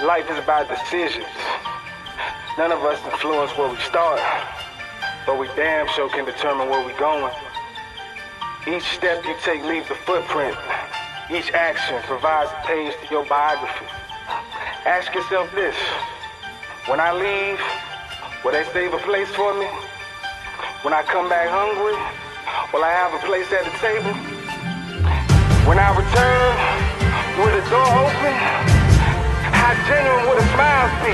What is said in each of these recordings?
Life is about decisions. None of us influence where we start, but we damn sure can determine where we're going. Each step you take leaves a footprint. Each action provides a page to your biography. Ask yourself this: when I leave, will they save a place for me? When I come back hungry, will I have a place at the table? When I return, will the door open? How genuine would a smile be?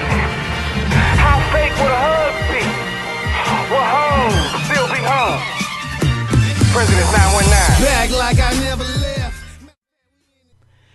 How fake would a hug be? Will home still be home? President 919. Back like I never left.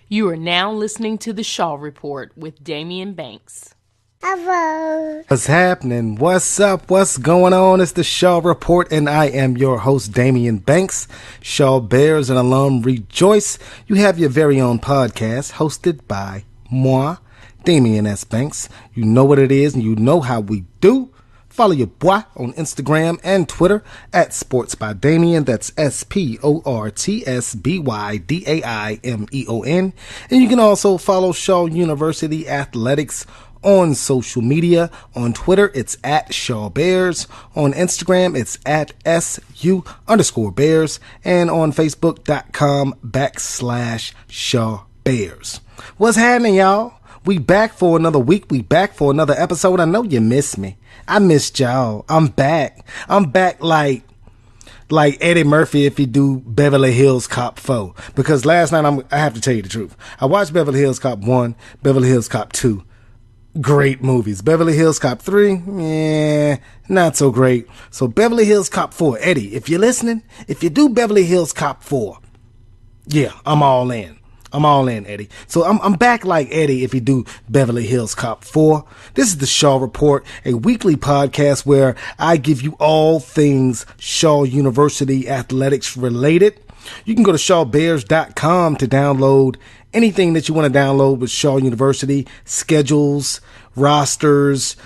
You are now listening to the Shaw Report with Damian Banks. Hello. What's happening? What's up? What's going on? It's the Shaw Report, and I am your host, Damian Banks. Shaw Bears and alum rejoice. You have your very own podcast hosted by moi, Damian S. Banks. You know what it is, and you know how we do. Follow your boy on Instagram and Twitter at Sports by Damian. That's SportsBydamion. And you can also follow Shaw University Athletics on social media. On Twitter, it's at Shaw Bears. On Instagram, it's at SU_Bears. And on Facebook.com/Shaw Bears. What's happening, y'all? We back for another week. We back for another episode. I know you missed me. I missed y'all. I'm back. I'm back like Eddie Murphy if he do Beverly Hills Cop 4. Because last night, I have to tell you the truth. I watched Beverly Hills Cop 1, Beverly Hills Cop 2. Great movies. Beverly Hills Cop 3, not so great. So Beverly Hills Cop 4. Eddie, if you're listening, if you do Beverly Hills Cop 4, yeah, I'm all in. I'm all in, Eddie. So I'm back like Eddie if you do Beverly Hills Cop 4. This is the Shaw Report, a weekly podcast where I give you all things Shaw University athletics related. You can go to shawbears.com to download anything that you want to download with Shaw University, schedules, rosters,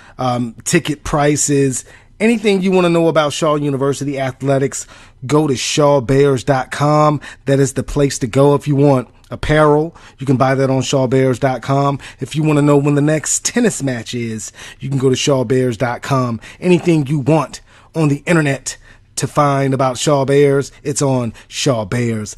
ticket prices, anything you want to know about Shaw University athletics. Go to shawbears.com. That is the place to go if you want apparel. You can buy that on shawbears.com. If you want to know when the next tennis match is, you can go to shawbears.com. Anything you want on the internet to find about Shaw Bears, it's on shawbears.com.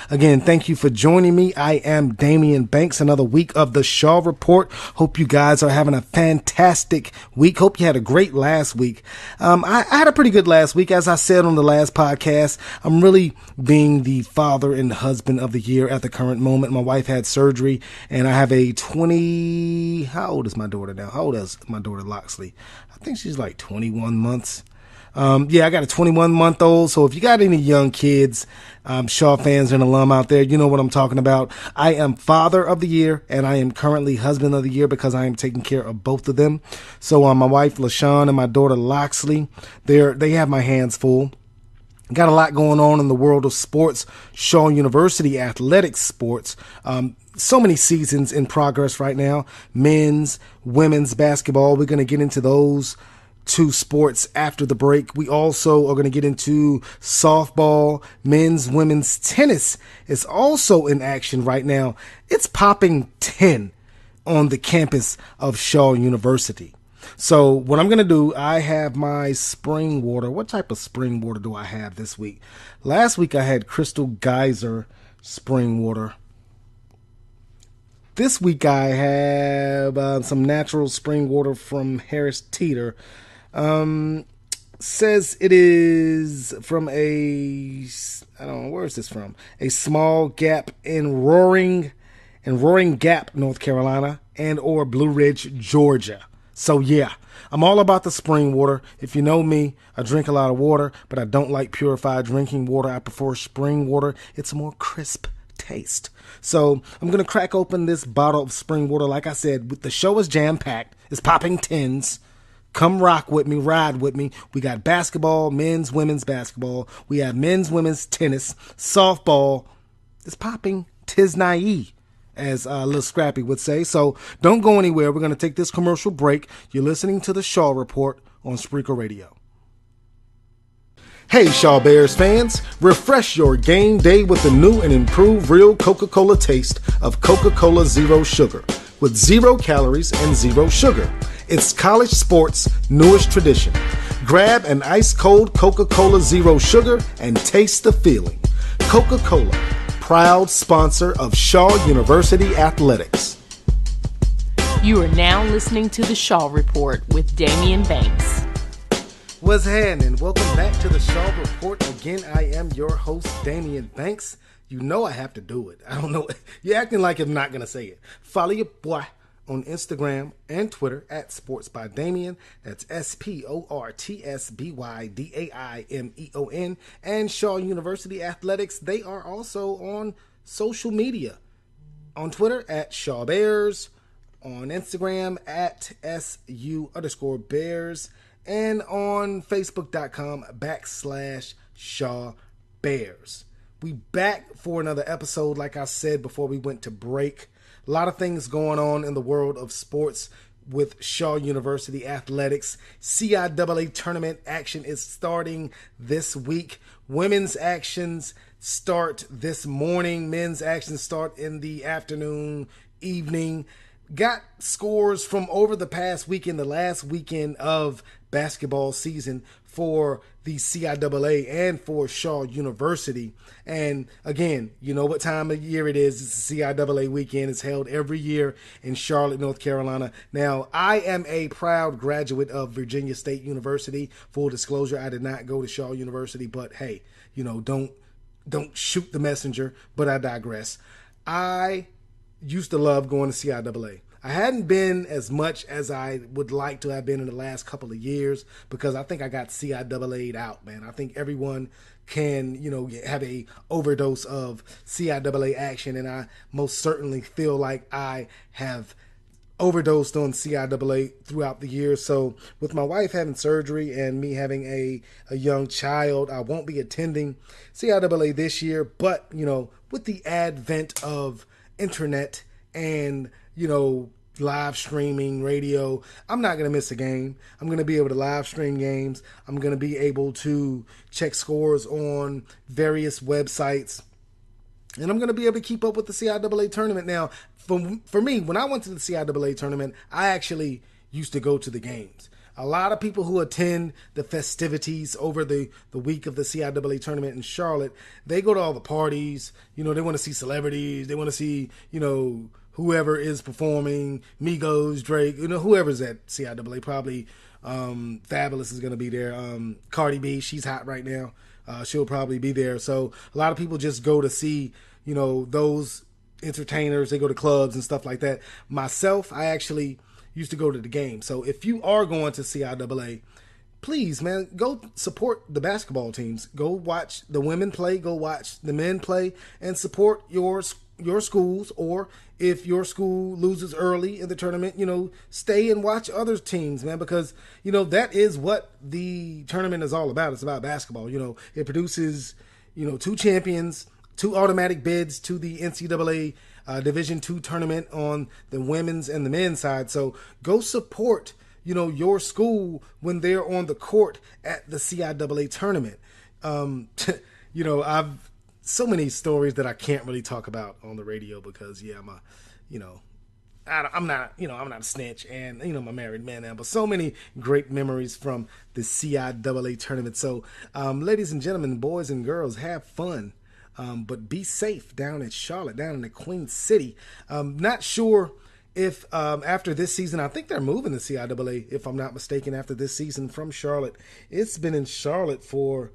Again, thank you for joining me. I am Damian Banks. Another week of the Shaw Report. Hope you guys are having a fantastic week. Hope you had a great last week. I had a pretty good last week. As I said on the last podcast, I'm really being the father and husband of the year at the current moment. My wife had surgery, and I have a how old is my daughter now? How old is my daughter Loxley? I think she's like 21 months. I got a 21-month-old. So if you got any young kids, Shaw fans and alum out there, you know what I'm talking about. I am father of the year, and I am currently husband of the year because I am taking care of both of them. So my wife LaShawn and my daughter Loxley, they have my hands full. Got a lot going on in the world of sports. Shaw University athletics sports. So many seasons in progress right now. Men's, women's basketball. We're going to get into those two sports after the break. We also are going to get into softball. Men's, women's tennis is also in action right now. It's popping 10 on the campus of Shaw University. So what I'm going to do, I have my spring water. What type of spring water do I have this week? Last week I had Crystal Geyser spring water. This week I have some natural spring water from Harris Teeter. Says it is from where is this from? A small gap in Roaring Gap, North Carolina, and or Blue Ridge, Georgia. So yeah, I'm all about the spring water. If you know me, I drink a lot of water, but I don't like purified drinking water. I prefer spring water. It's a more crisp taste. So I'm going to crack open this bottle of spring water. Like I said, the show is jam-packed. It's popping 10s. Come rock with me, ride with me. We got basketball, men's, women's basketball. We have men's, women's tennis, softball. It's popping. 'Tis naive, as Lil Scrappy would say. So don't go anywhere. We're going to take this commercial break. You're listening to the Shaw Report on Spreaker Radio. Hey Shaw Bears fans, refresh your game day with the new and improved real Coca-Cola taste of Coca-Cola Zero Sugar. with 0 calories and 0 sugar. It's college sports' newest tradition. Grab an ice-cold Coca-Cola Zero Sugar and taste the feeling. Coca-Cola, proud sponsor of Shaw University Athletics. You are now listening to the Shaw Report with Damian Banks. What's happening? Welcome back to the Shaw Report. Again, I am your host, Damian Banks. You know I have to do it. I don't know. You're acting like I'm not going to say it. Follow your boy on Instagram and Twitter at Sports by Damian. That's SportsByDamion. And Shaw University Athletics. They are also on social media. On Twitter at Shaw Bears. On Instagram at SU_Bears. And on Facebook.com/Shaw Bears. We back for another episode, like I said before we went to break. A lot of things going on in the world of sports with Shaw University Athletics. CIAA Tournament action is starting this week. Women's actions start this morning. Men's actions start in the afternoon, evening. Got scores from over the past weekend, the last weekend of basketball season for the CIAA and for Shaw University. And again, you know what time of year it is. It's the CIAA weekend. It's held every year in Charlotte, North Carolina. Now, I am a proud graduate of Virginia State University. Full disclosure, I did not go to Shaw University, but hey, you know, don't shoot the messenger, but I digress. I used to love going to CIAA. I hadn't been as much as I would like to have been in the last couple of years because I think I got CIAA'd out, man. I think everyone can, you know, have a overdose of CIAA action, and I most certainly feel like I have overdosed on CIAA throughout the year. So with my wife having surgery and me having a young child, I won't be attending CIAA this year, but, you know, with the advent of internet and, you know, live streaming, radio, I'm not going to miss a game. I'm going to be able to live stream games. I'm going to be able to check scores on various websites. And I'm going to be able to keep up with the CIAA tournament. Now, for me, when I went to the CIAA tournament, I actually used to go to the games. A lot of people who attend the festivities over the week of the CIAA tournament in Charlotte, they go to all the parties. You know, they want to see celebrities. They want to see, you know, whoever is performing, Migos, Drake, you know, whoever's at CIAA. Probably Fabulous is going to be there. Cardi B, she's hot right now. She'll probably be there. So a lot of people just go to see, you know, those entertainers. They go to clubs and stuff like that. Myself, I actually used to go to the game. So if you are going to CIAA, please, man, go support the basketball teams. Go watch the women play. Go watch the men play and support your schools. Or if your school loses early in the tournament, you know, stay and watch other teams, man, because, you know, that is what the tournament is all about. It's about basketball. You know, it produces, you know, 2 champions, 2 automatic bids to the NCAA Division II tournament on the women's and the men's side. So go support, you know, your school when they're on the court at the CIAA tournament. You know, I've so many stories that I can't really talk about on the radio because, yeah, I'm not a snitch, and, you know, I'm a married man now, but so many great memories from the CIAA tournament. So, ladies and gentlemen, boys and girls, have fun. But be safe down in Charlotte, down in the Queen City. Not sure if after this season, I think they're moving the CIAA, if I'm not mistaken, after this season from Charlotte. It's been in Charlotte for,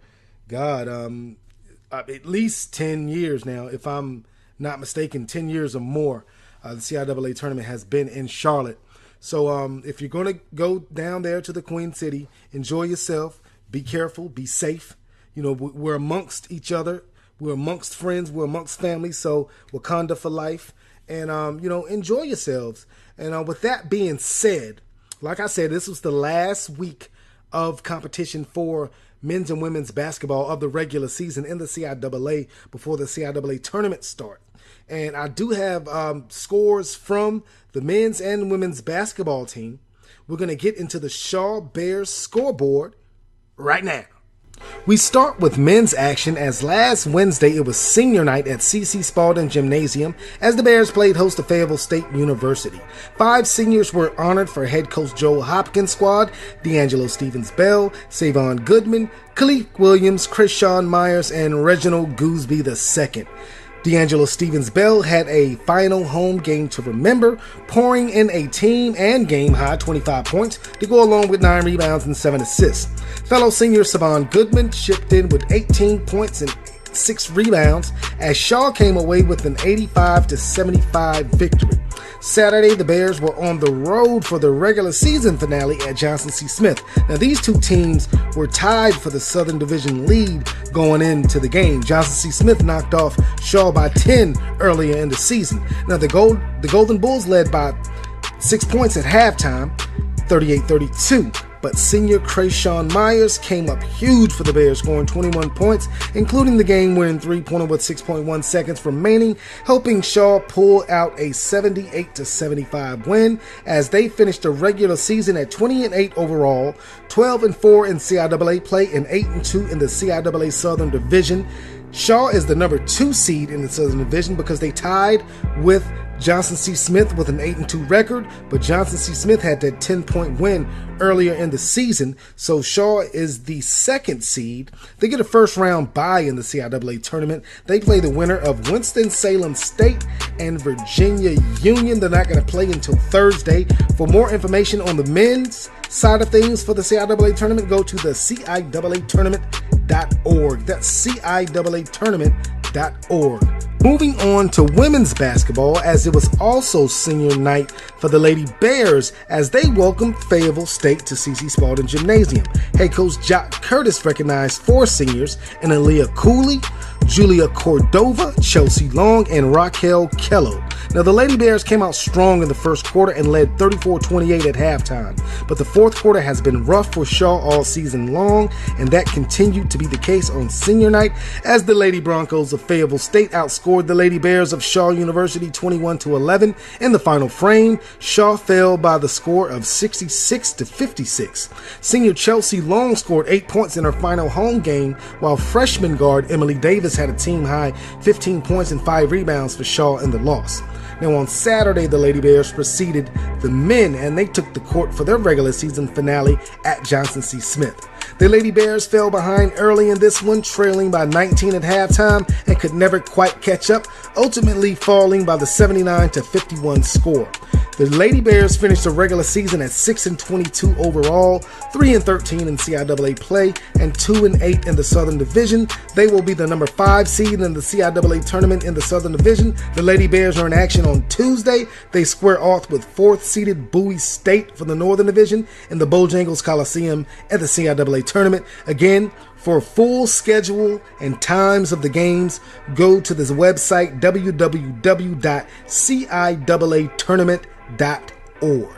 at least 10 years now, if I'm not mistaken, 10 years or more. The CIAA tournament has been in Charlotte. So if you're going to go down there to the Queen City, enjoy yourself, be careful, be safe. You know, we're amongst each other. We're amongst friends. We're amongst family. So Wakanda for life. And, you know, enjoy yourselves. And with that being said, like I said, this was the last week of competition for men's and women's basketball of the regular season in the CIAA before the CIAA tournament start. And I do have scores from the men's and women's basketball team. We're going to get into the Shaw Bears scoreboard right now. We start with men's action as last Wednesday it was senior night at CC Spalding Gymnasium as the Bears played host to Fayetteville State University. 5 seniors were honored for head coach Joel Hopkins' squad: D'Angelo Stevens-Bell, Savon Goodman, Khalif Williams, Krishawn Myers, and Reginald Gooseby II. D'Angelo Stevens-Bell had a final home game to remember, pouring in a team and game-high 25 points to go along with 9 rebounds and 7 assists. Fellow senior Savon Goodman chipped in with 18 points and 6 rebounds as Shaw came away with an 85-75 victory. Saturday, the Bears were on the road for the regular season finale at Johnson C. Smith. Now, these two teams were tied for the Southern Division lead going into the game. Johnson C. Smith knocked off Shaw by 10 earlier in the season. Now, the Golden Bulls led by 6 points at halftime, 38-32. But senior Krishawn Myers came up huge for the Bears, scoring 21 points, including the game-winning three-pointer with 6.1 seconds remaining, helping Shaw pull out a 78-75 win as they finished the regular season at 20-8 overall, 12-4 in CIAA play, and 8-2 in the CIAA Southern Division. Shaw is the number 2 seed in the Southern Division because they tied with Johnson C. Smith with an 8-2 record, but Johnson C. Smith had that 10-point win earlier in the season, so Shaw is the 2nd seed. They get a first-round bye in the CIAA tournament. They play the winner of Winston-Salem State and Virginia Union. They're not going to play until Thursday. For more information on the men's side of things for the CIAA tournament, go to the CIAA tournament.org. That's CIAA tournament.org. Moving on to women's basketball, as it was also senior night for the Lady Bears as they welcomed Fayetteville State to CC Spalding Gymnasium. Head coach Jock Curtis recognized 4 seniors in Aaliyah Cooley, Julia Cordova, Chelsea Long, and Raquel Kello. Now, the Lady Bears came out strong in the first quarter and led 34-28 at halftime, but the fourth quarter has been rough for Shaw all season long, and that continued to be the case on senior night as the Lady Broncos of Fayetteville State outscored the Lady Bears of Shaw University 21-11 in the final frame. Shaw fell by the score of 66-56. Senior Chelsea Long scored 8 points in her final home game, while freshman guard Emily Davis had a team-high 15 points and 5 rebounds for Shaw in the loss. Now, on Saturday, the Lady Bears preceded the men, and they took the court for their regular season finale at Johnson C. Smith. The Lady Bears fell behind early in this one, trailing by 19 at halftime, and could never quite catch up, ultimately falling by the 79-51 score. The Lady Bears finished the regular season at 6-22 overall, 3-13 in CIAA play, and 2-8 in the Southern Division. They will be the number 5 seed in the CIAA tournament in the Southern Division. The Lady Bears are in action on Tuesday. They square off with 4th-seeded Bowie State for the Northern Division in the Bojangles Coliseum at the CIAA tournament. Again, for a full schedule and times of the games, go to this website, www.ciaatournament.org.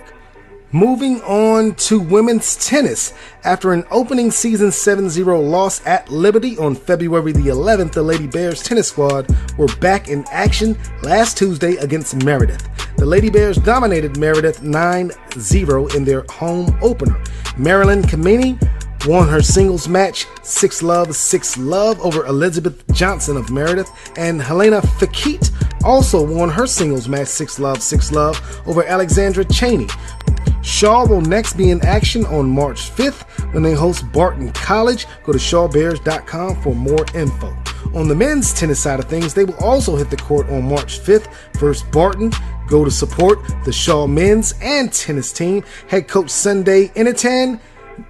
Moving on to women's tennis. After an opening season 7-0 loss at Liberty on February the 11th, the Lady Bears tennis squad were back in action last Tuesday against Meredith. The Lady Bears dominated Meredith 9-0 in their home opener. Marilyn Kamini won her singles match 6-love over Elizabeth Johnson of Meredith, and Helena Fakit also won her singles match 6-love over Alexandra Cheney. Shaw will next be in action on March 5th when they host Barton College. Go to shawbears.com for more info. On the men's tennis side of things, they will also hit the court on March 5th versus Barton. Go to support the Shaw men's and tennis team. Head coach Sunday Initan,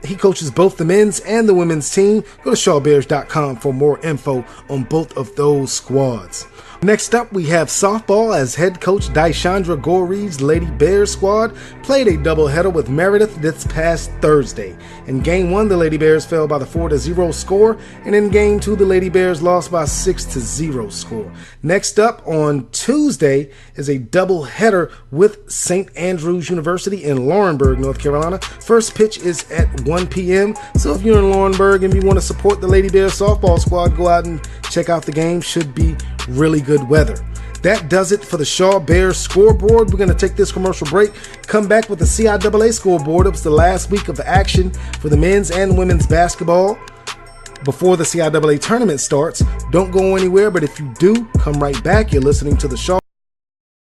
he coaches both the men's and the women's team. Go to shawbears.com for more info on both of those squads. Next up, we have softball as head coach Dyshandra Goree's Lady Bears squad played a doubleheader with Meredith this past Thursday. In Game 1, the Lady Bears fell by the 4-0 score, and in Game 2, the Lady Bears lost by 6-0 score. Next up on Tuesday is a doubleheader with St. Andrews University in Laurinburg, North Carolina. First pitch is at 1 p.m., so if you're in Laurinburg and you want to support the Lady Bears softball squad, go out and check out the game. Should be really good weather. That does it for the Shaw Bears scoreboard. We're going to take this commercial break, come back with the CIAA scoreboard. It was the last week of action for the men's and women's basketball. before the CIAA tournament starts. Don't go anywhere, but if you do, come right back. You're listening to the Shaw.